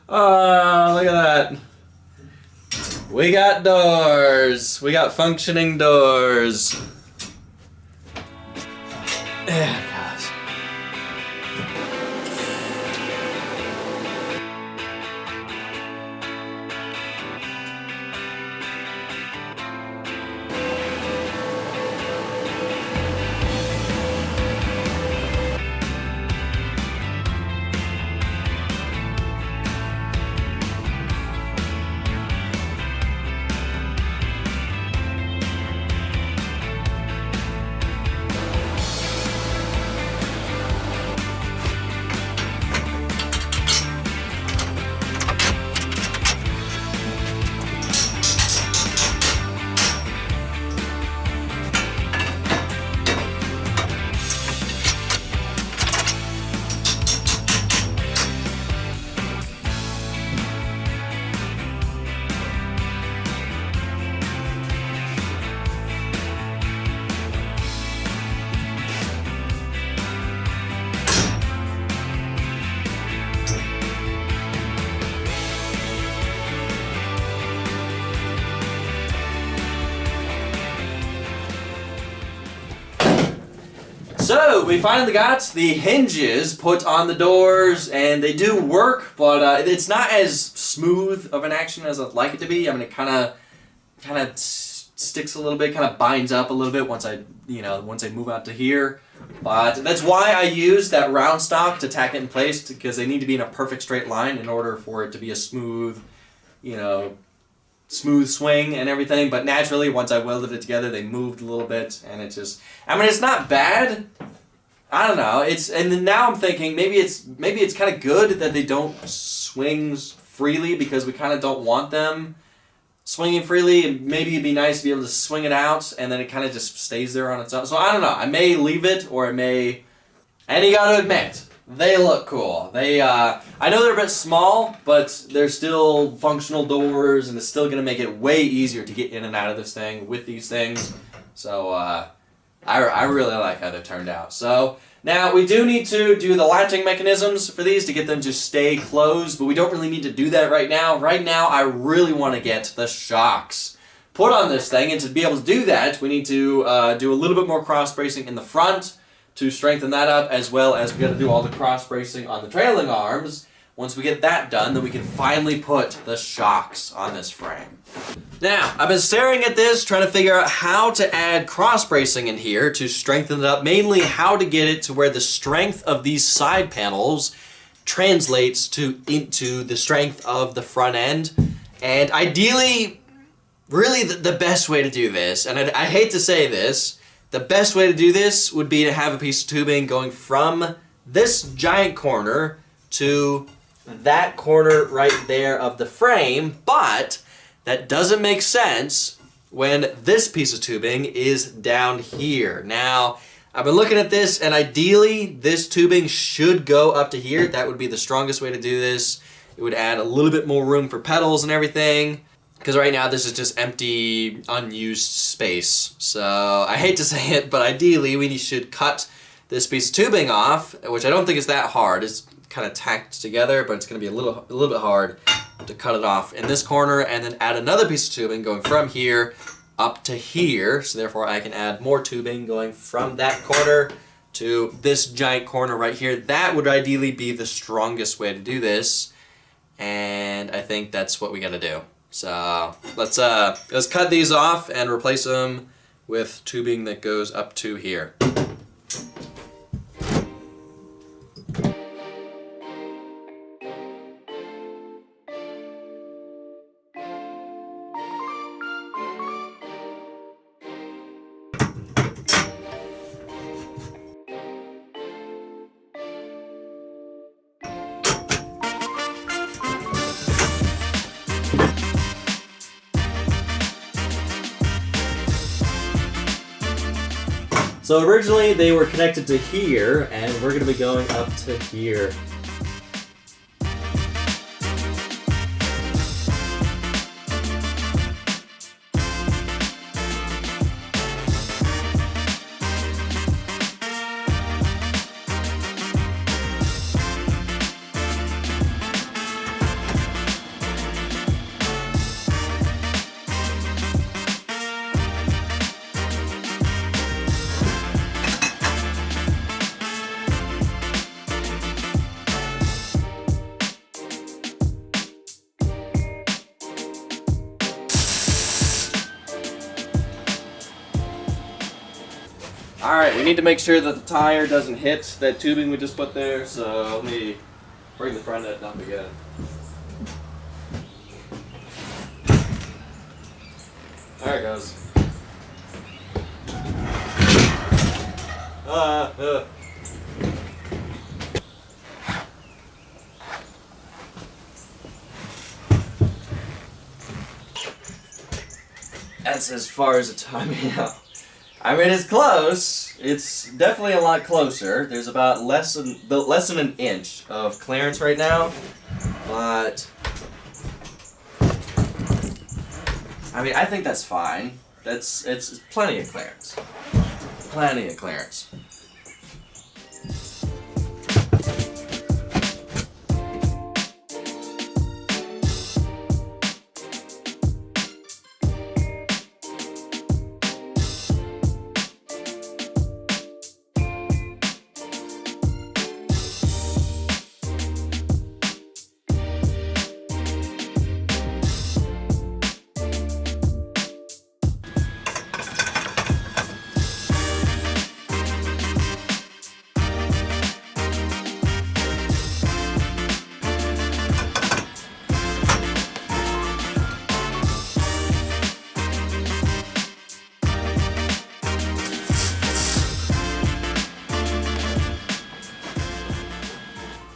Oh, look at that. We got doors. We got functioning doors. Yeah, gosh. So, we finally got the hinges put on the doors, and they do work, but it's not as smooth of an action as I'd like it to be. I mean, it kind of sticks a little bit, kind of binds up a little bit once I move out to here. But that's why I use that round stock to tack it in place, because they need to be in a perfect straight line in order for it to be a smooth, smooth swing and everything. But naturally, once I welded it together, they moved a little bit, and it just, I mean, it's not bad. I don't know. And then now I'm thinking maybe it's kind of good that they don't swing freely, because we kind of don't want them swinging freely, and maybe it'd be nice to be able to swing it out and then it kind of just stays there on its own. So I don't know. I may leave it, or I may. And you got to admit, they look cool. I know they're a bit small, but they're still functional doors, and it's still going to make it way easier to get in and out of this thing with these things. So I really like how they turned out. So now we do need to do the latching mechanisms for these to get them to stay closed, but we don't really need to do that right now. Right now, I really want to get the shocks put on this thing, and to be able to do that, we need to do a little bit more cross bracing in the front to strengthen that up, as well as we got to do all the cross bracing on the trailing arms. Once we get that done, then we can finally put the shocks on this frame. Now, I've been staring at this, trying to figure out how to add cross bracing in here to strengthen it up, mainly how to get it to where the strength of these side panels translates into the strength of the front end. And ideally, really the best way to do this, and I hate to say this, the best way to do this would be to have a piece of tubing going from this giant corner to that corner right there of the frame, but that doesn't make sense when this piece of tubing is down here. Now, I've been looking at this, and ideally this tubing should go up to here. That would be the strongest way to do this. It would add a little bit more room for pedals and everything, because right now this is just empty, unused space. So I hate to say it, but ideally we should cut this piece of tubing off, which I don't think is that hard. It's kind of tacked together, but it's going to be a little bit hard to cut it off in this corner, and then add another piece of tubing going from here up to here. So therefore I can add more tubing going from that corner to this giant corner right here. That would ideally be the strongest way to do this, and I think that's what we got to do. So let's cut these off and replace them with tubing that goes up to here. So originally they were connected to here, and we're going to be going up to here. Alright, we need to make sure that the tire doesn't hit that tubing we just put there, so let me bring the front end up again. There it goes. That's as far as it's timing out. I mean, it's close. It's definitely a lot closer. There's about less than an inch of clearance right now, but I mean, I think that's fine. It's plenty of clearance. Plenty of clearance.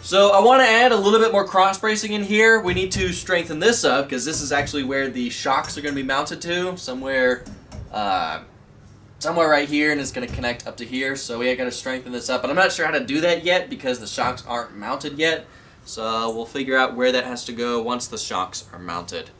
So I want to add a little bit more cross bracing in here. We need to strengthen this up because this is actually where the shocks are going to be mounted to, somewhere right here, and it's going to connect up to here. So we got to strengthen this up, but I'm not sure how to do that yet because the shocks aren't mounted yet. So we'll figure out where that has to go once the shocks are mounted.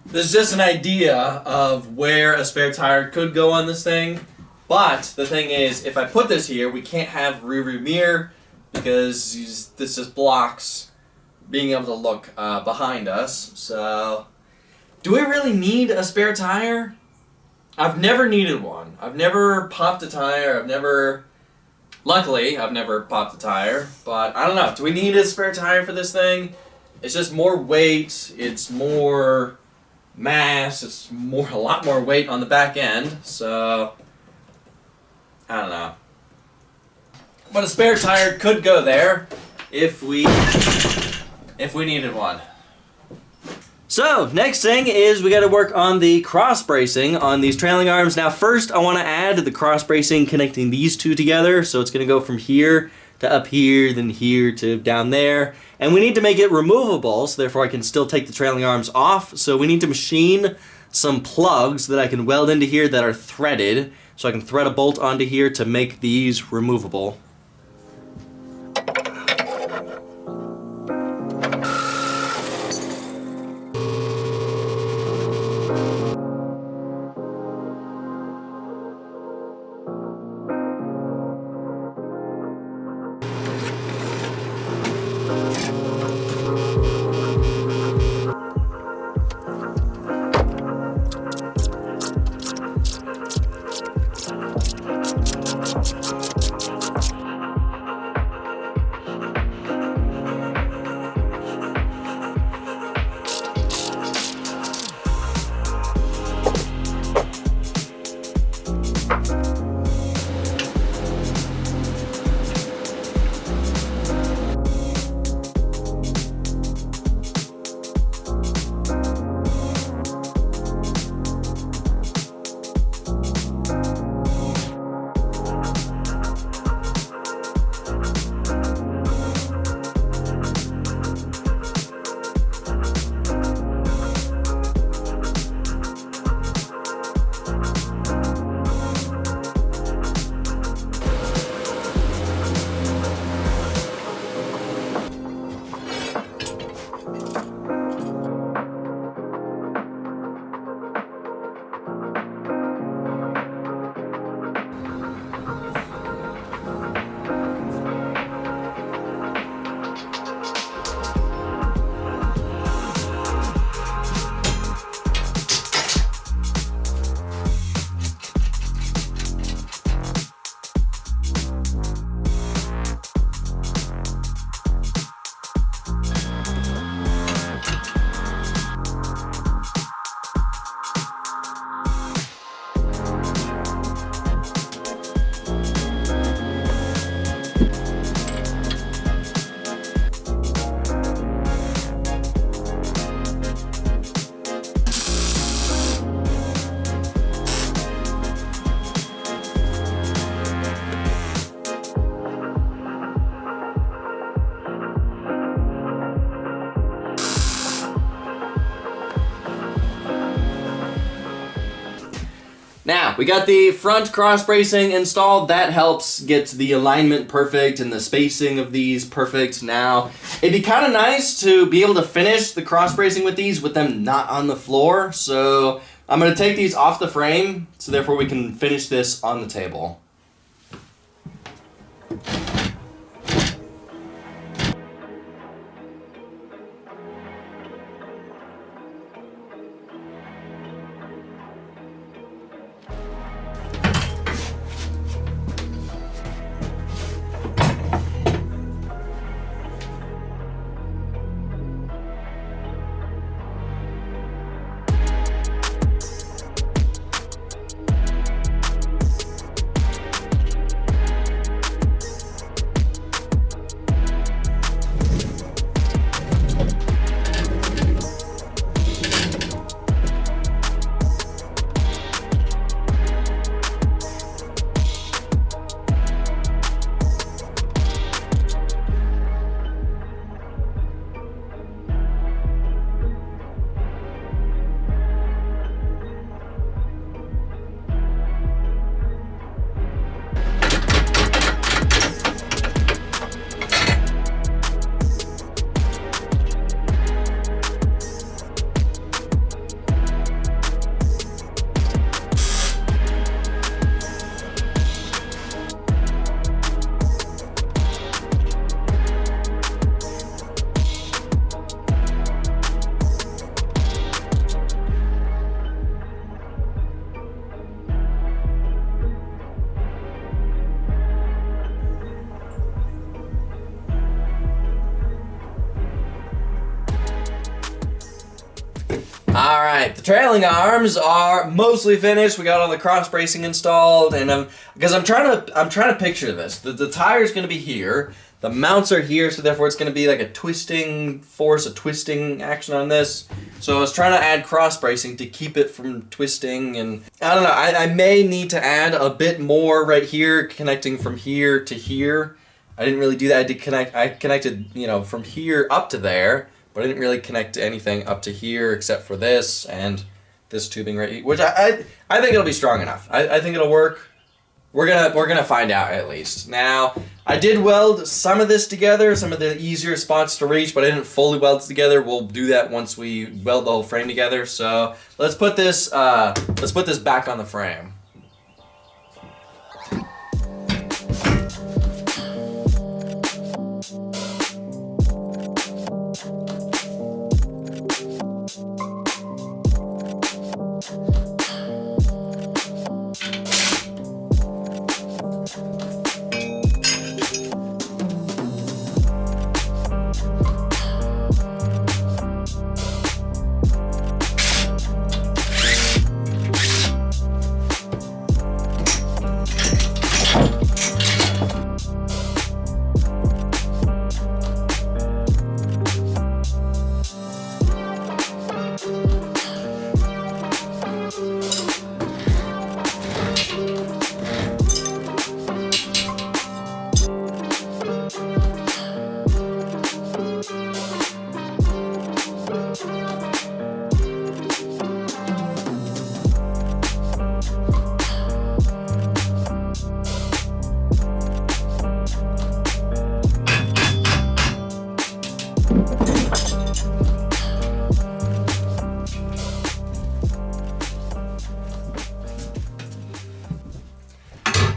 This is just an idea of where a spare tire could go on this thing, but the thing is, if I put this here, we can't have rear view mirror because this just blocks being able to look behind us. So, do we really need a spare tire? I've never needed one. I've never popped a tire. Luckily, I've never popped a tire, but I don't know. Do we need a spare tire for this thing? It's just more weight. It's more mass, it's a lot more weight on the back end, so I don't know. But a spare tire could go there if we needed one. So, next thing is we got to work on the cross bracing on these trailing arms. Now first I want to add the cross bracing connecting these two together, so it's going to go from here to up here, then here to down there. And we need to make it removable, so therefore I can still take the trailing arms off. So we need to machine some plugs that I can weld into here that are threaded, so I can thread a bolt onto here to make these removable. Now, we got the front cross bracing installed. That helps get the alignment perfect and the spacing of these perfect. Now, it'd be kind of nice to be able to finish the cross bracing with these with them not on the floor. So I'm going to take these off the frame, so therefore we can finish this on the table. Alright, the trailing arms are mostly finished. We got all the cross bracing installed, and because I'm trying to picture this. The tire's gonna be here, the mounts are here, so therefore it's gonna be like a twisting force, a twisting action on this. So I was trying to add cross bracing to keep it from twisting, and I don't know, I may need to add a bit more right here, connecting from here to here. I didn't really do that. I connected, you know, from here up to there. But I didn't really connect anything up to here except for this and this tubing right here, which I think it'll be strong enough. I think it'll work. We're gonna find out at least. Now, I did weld some of this together, some of the easier spots to reach, but I didn't fully weld it together. We'll do that once we weld the whole frame together. So let's put this back on the frame.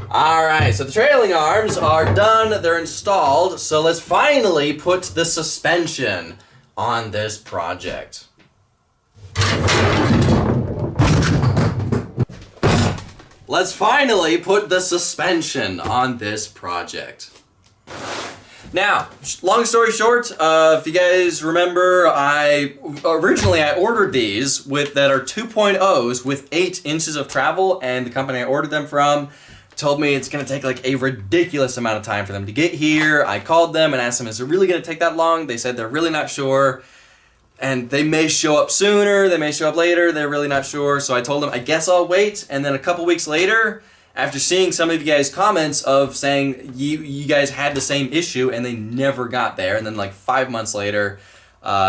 Alright, so the trailing arms are done, they're installed, so let's finally put the suspension on this project. Let's finally put the suspension on this project. Now, long story short, if you guys remember, originally I ordered these that are 2.0s with 8 inches of travel, and the company I ordered them from told me it's going to take like a ridiculous amount of time for them to get here. I called them and asked them, is it really going to take that long? They said they're really not sure, and they may show up sooner, they may show up later, they're really not sure. So I told them, I guess I'll wait, and then a couple weeks later, after seeing some of you guys' comments of saying you guys had the same issue and they never got there, and then like 5 months later,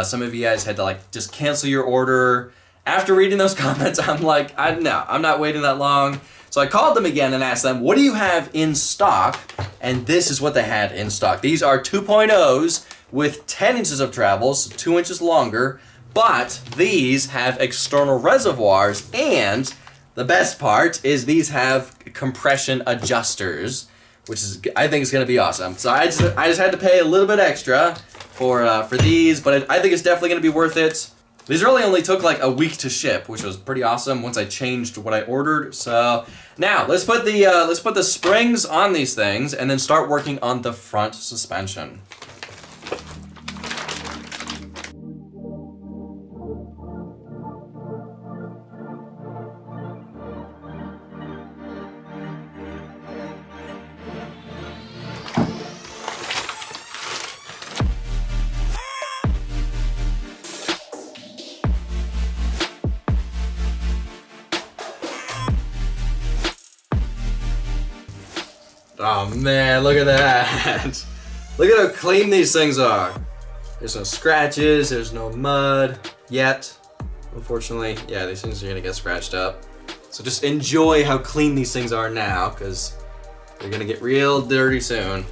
some of you guys had to like just cancel your order After reading those comments, I'm like, no, I'm not waiting that long. So I called them again and asked them, what do you have in stock? And this is what they had in stock. These are 2.0s with 10 inches of travel, so 2 inches longer, but these have external reservoirs, and the best part is these have compression adjusters, which is, I think is going to be awesome. So I just had to pay a little bit extra for these, but I think it's definitely going to be worth it. These really only took like a week to ship, which was pretty awesome once I changed what I ordered. So now let's put the springs on these things and then start working on the front suspension. Oh man, look at that. Look at how clean these things are. There's no scratches, there's no mud yet. Unfortunately, yeah, these things are gonna get scratched up. So just enjoy how clean these things are now, because they're gonna get real dirty soon.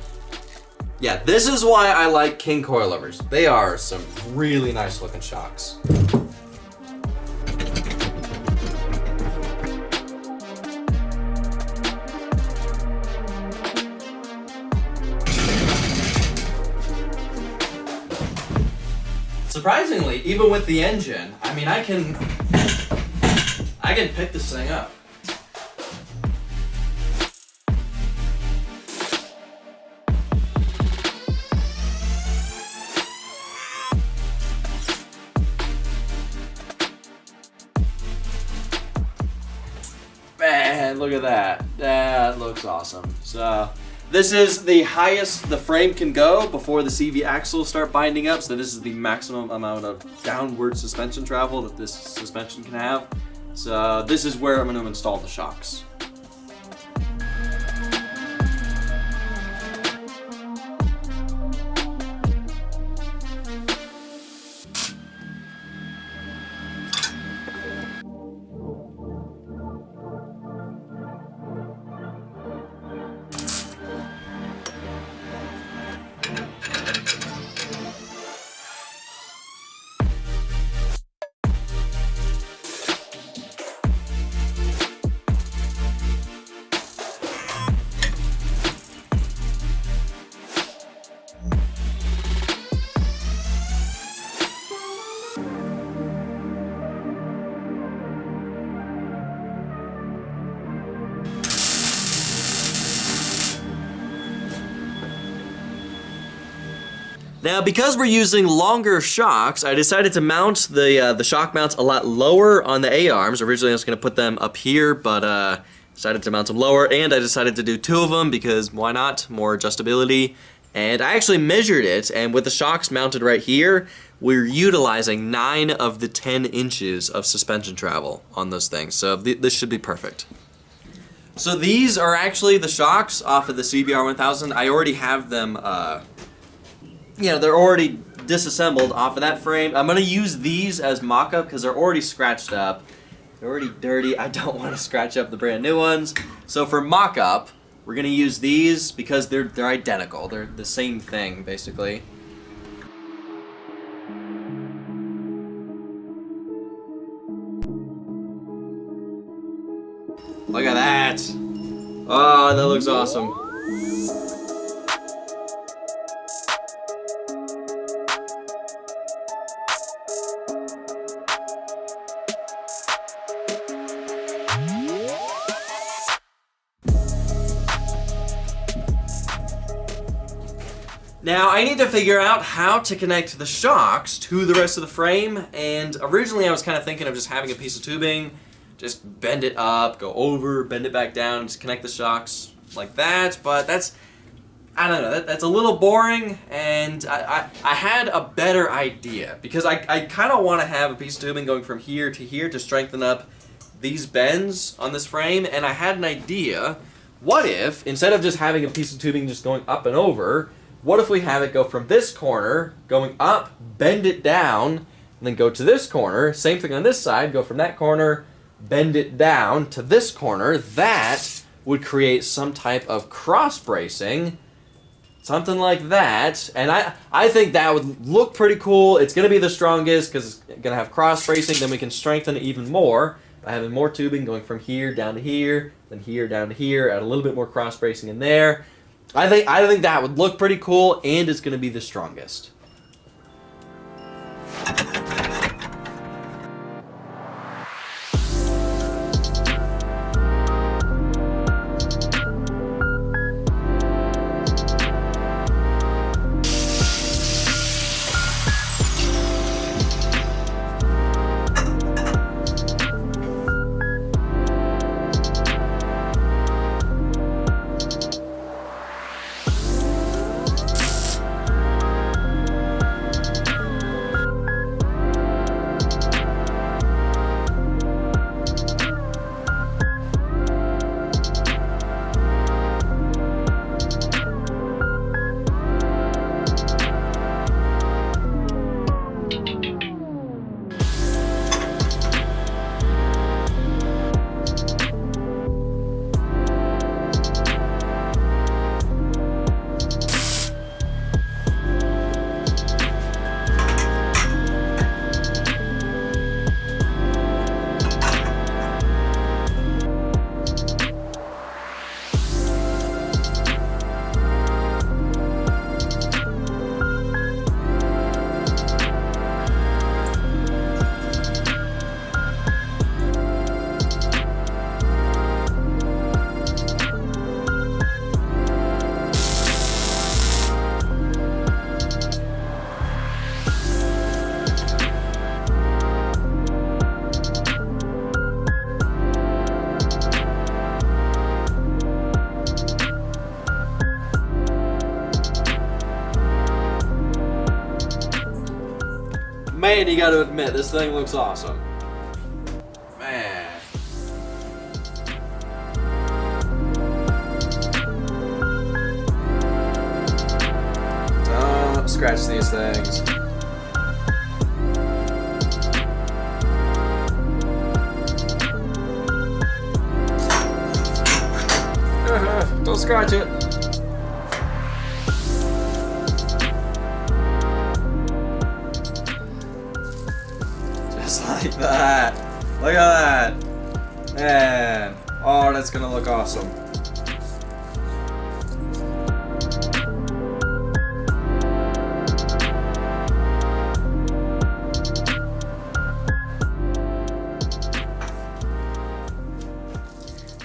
Yeah, this is why I like King coilovers. They are some really nice looking shocks. Surprisingly, even with the engine, I mean, I can pick this thing up. Man, look at that. That looks awesome. So this is the highest the frame can go before the CV axles start binding up, so this is the maximum amount of downward suspension travel that this suspension can have. So this is where I'm going to install the shocks. Now, because we're using longer shocks, I decided to mount the shock mounts a lot lower on the A-arms. Originally, I was going to put them up here, but decided to mount them lower, and I decided to do 2 of them because why not? More adjustability. And I actually measured it, and with the shocks mounted right here, we're utilizing 9 of the 10 inches of suspension travel on those things. So this should be perfect. So these are actually the shocks off of the CBR 1000. I already have them, you know, they're already disassembled off of that frame. I'm going to use these as mock-up because they're already scratched up. They're already dirty. I don't want to scratch up the brand new ones. So for mock-up, we're going to use these because they're identical. They're the same thing, basically. Look at that. Oh, that looks awesome. Now, I need to figure out how to connect the shocks to the rest of the frame, and originally I was kind of thinking of just having a piece of tubing, just bend it up, go over, bend it back down, just connect the shocks like that, but that's, I don't know, that's a little boring, and I had a better idea, because I kind of want to have a piece of tubing going from here to strengthen up these bends on this frame, and I had an idea. What if, instead of just having a piece of tubing just going up and over, what if we have it go from this corner, going up, bend it down, and then go to this corner. Same thing on this side. Go from that corner, bend it down to this corner. That would create some type of cross bracing. Something like that. And I think that would look pretty cool. It's going to be the strongest because it's going to have cross bracing. Then we can strengthen it even more by having more tubing going from here down to here, then here down to here, add a little bit more cross bracing in there. I think that would look pretty cool, and it's going to be the strongest. Man, you gotta admit, this thing looks awesome. Man. Don't scratch these things. Don't scratch it. Just like that. Look at that. Man. Oh, that's gonna look awesome.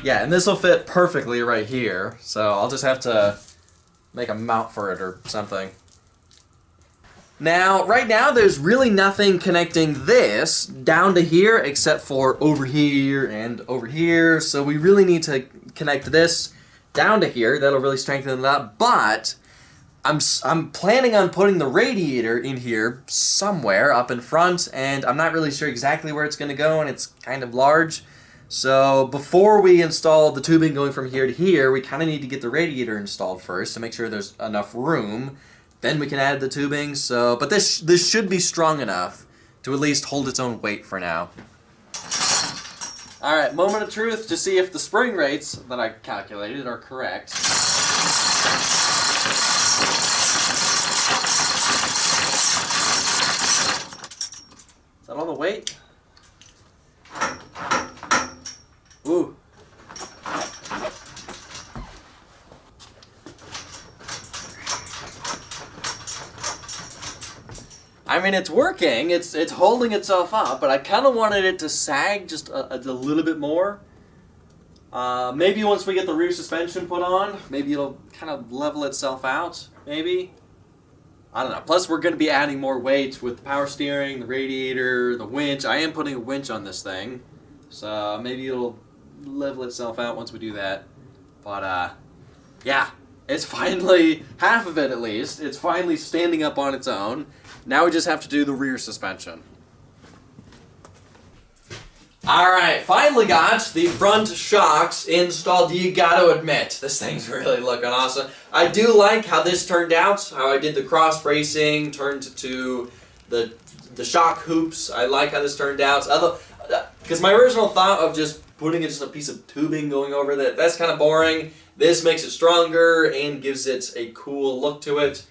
Yeah, and this will fit perfectly right here, so I'll just have to make a mount for it or something. Now, right now, there's really nothing connecting this down to here except for over here and over here, so we really need to connect this down to here. That'll really strengthen it up, but I'm planning on putting the radiator in here somewhere up in front, and I'm not really sure exactly where it's going to go, and it's kind of large. So before we install the tubing going from here to here, we kind of need to get the radiator installed first to make sure there's enough room. Then we can add the tubing. So, but this should be strong enough to at least hold its own weight for now. All right, moment of truth to see if the spring rates that I calculated are correct. Is that all the weight? Ooh. I mean, it's working. It's holding itself up, but I kind of wanted it to sag just a little bit more. Maybe once we get the rear suspension put on, maybe it'll kind of level itself out, maybe. I don't know. Plus, we're going to be adding more weight with the power steering, the radiator, the winch. I am putting a winch on this thing, so maybe it'll level itself out once we do that. But yeah, it's finally, half of it at least, it's finally standing up on its own. Now we just have to do the rear suspension. Alright, finally got the front shocks installed. You gotta admit, this thing's really looking awesome. I do like how this turned out, how I did the cross bracing, turned to the The shock hoops, I like how this turned out. Because my original thought of just putting just a piece of tubing going over that's kind of boring. This makes it stronger and gives it a cool look to it.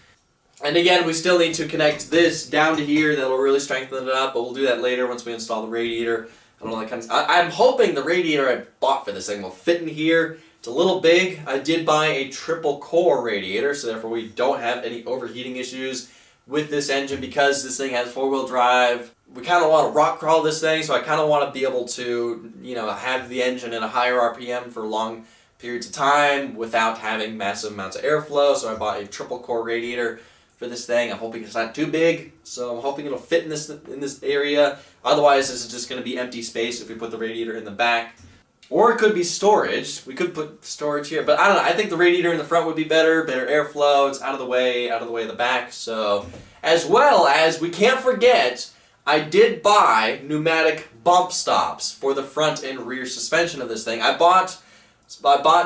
And again, we still need to connect this down to here. That'll really strengthen it up, but we'll do that later once we install the radiator. I don't know, that kind of, I'm hoping the radiator I bought for this thing will fit in here. It's a little big. I did buy a triple core radiator, so therefore we don't have any overheating issues with this engine because this thing has 4-wheel drive. We kind of want to rock crawl this thing, so I kind of want to be able to, have the engine in a higher RPM for long periods of time without having massive amounts of airflow. So I bought a triple core radiator for this thing. I'm hoping it's not too big, so I'm hoping it'll fit in this area. Otherwise, this is just going to be empty space if we put the radiator in the back. Or it could be storage. We could put storage here, but I don't know. I think the radiator in the front would be better airflow. It's out of the way of the back. So, as well as, we can't forget, I did buy pneumatic bump stops for the front and rear suspension of this thing. I bought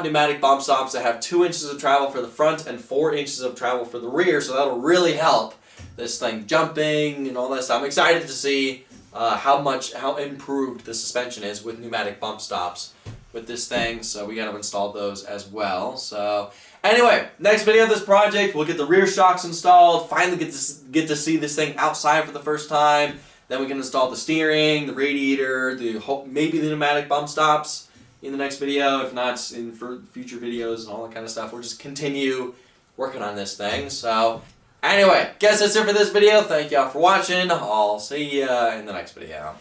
pneumatic bump stops that have 2 inches of travel for the front and 4 inches of travel for the rear, so that'll really help this thing jumping and all that stuff. I'm excited to see how improved the suspension is with pneumatic bump stops with this thing, so we got to install those as well. So anyway, next video of this project, we'll get the rear shocks installed, finally get to see this thing outside for the first time. Then we can install the steering, the radiator, maybe the pneumatic bump stops in the next video, if not in for future videos and all that kind of stuff. We'll just continue working on this thing. So anyway, guess that's it for this video. Thank y'all for watching. I'll see ya in the next video.